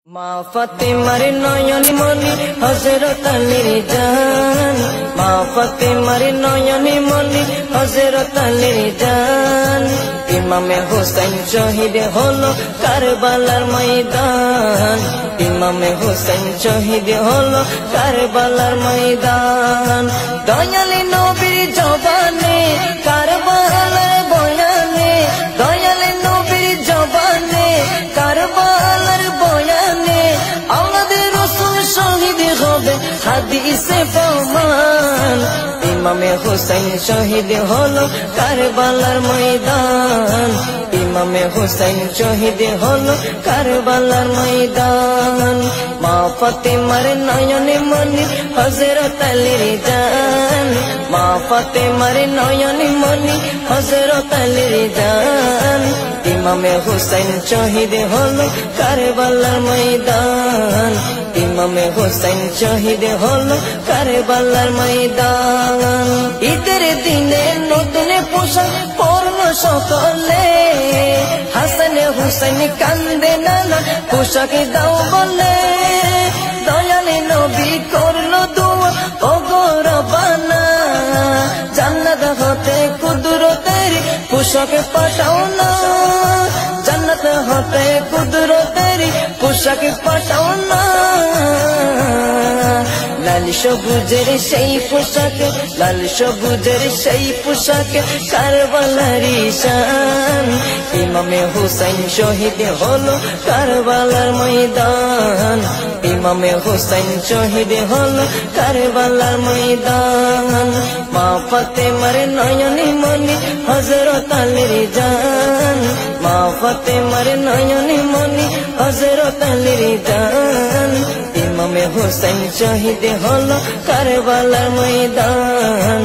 মা ফাতেমার নয়ন মনি হযরত আলীর জান, মা ফাতেমার নয়ন মনি হযরত আলীর জান। ইমামে হুসাইন শহীদ হলো কারবালার ময়দান, ইমামে হুসাইন শহীদ হলো কারবালার ময়দান। দয়ালি নবীর জবানে কারবালার বয়ানে, দয়ালি নবীর জবানে কারবালার বয়ানে আমাদের রাসূল শহীদ হবে হাদিসে প্রমাণ। ইমামে হুসাইন শহীদ হলো কারবালার ময়দান, ইমামে হুসাইন শহীদ হলো কারবালার ময়দান। মা ফাতেমার নয়ন মনি হযরত আলীর জান, মা ফাতেমার নয়ন মনি হযরত আলীর জান। ইমামে হুসাইন শহীদ হলো কারবালার ময়দান, ইমামে হুসাইন শহীদ হলো কারবালার ময়দান। ঈদের দিনে নতুন পোশাক পরলো সকলে, হাসান হুসাইন কান্দে নানা পোশাক দাও বলে। দয়ালে নবী করলো দোয়া ও গো রব্বানা, জান্নাত হতে কুদরতের পোশাক পাঠাও না, জান্নাত হতে কুদরতের পোশাক পাঠাও না। লাল সবুজের সেই পোশাক, লাল সবুজের সেই পোশাক কারবালার শান। ইমামে হুসাইন শহীদ হলো কারবালার ময়দান, ইমামে হুসাইন শহীদ হলো কারবালার ময়দান। মা ফাতেমার নয়ন মনি হযরত আলীর জান, মা ফাতেমার নয়ন মনি হযরত আলীর জান। ইমামে হুসাইন শহীদ হলো কারবালার ময়দান,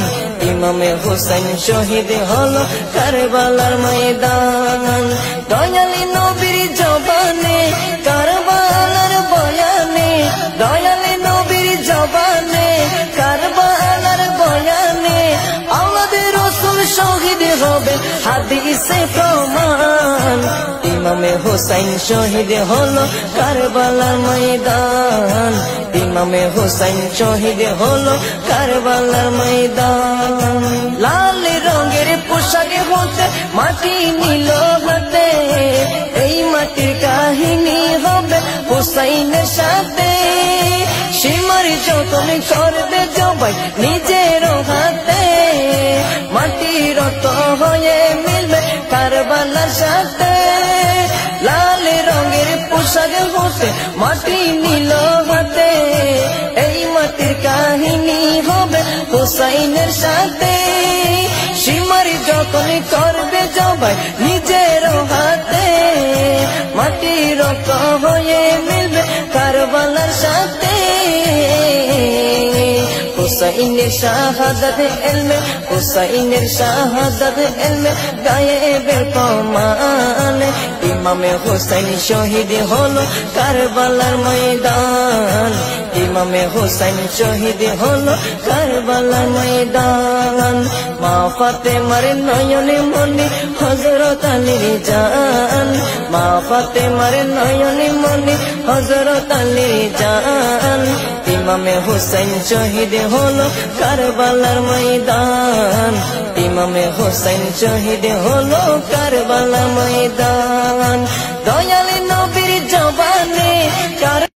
ইমামে হুসাইন শহীদ হলো কারবালার ময়দান। দয়ালি নবীর জবানে কারবালার বয়ানে, দয়ালি নবীর জবানে কারবালার বয়ানে আমাদের রাসূল শহীদ হবে হাদিসে প্রমাণ। ইমামে হুসাইন শহীদ হলো কারবালার ময়দান, ইমামে হুসাইন শহীদ হলো কারবালার ময়দান। লাল রঙের পোশাক হতে মাটি নিল হাতে, এই মাটির কাহিনী হবে হুসাইনের সাথে। সীমার যতন করবে জবাই নিজের হাতে, মাটি রত হয়ে মিলবে কারবালার সাথে। লাল রঙের পোশাক হতে মাটি নিল হাতে, এই মাটির কাহিনী হবে হুসাইনের সাথে। সীমার যতন করবে জবাই নিজের হাতে, মাটি রত হয়ে মিলবে কারবালার সাথে। হুসাইনের শাহাদাত ইলমে, হুসাইনের শাহাদাত ইলমে গায়েবের প্রমাণ। ইমামে হুসাইন শহীদ হলো কারবালার ময়দান, ইমামে হুসাইন শহীদ হলো কারবালার ময়দান। মা ফাতেমার নয়ন মনি হযরত আলীর জান, মা ফাতেমার নয়ন মনি হযরত আলীর জান। ইমামে হুসাইন শহীদ হলো কারবালার ময়দান, ইমামে হুসাইন শহীদ হলো কারবালার ময়দান। দয়ালি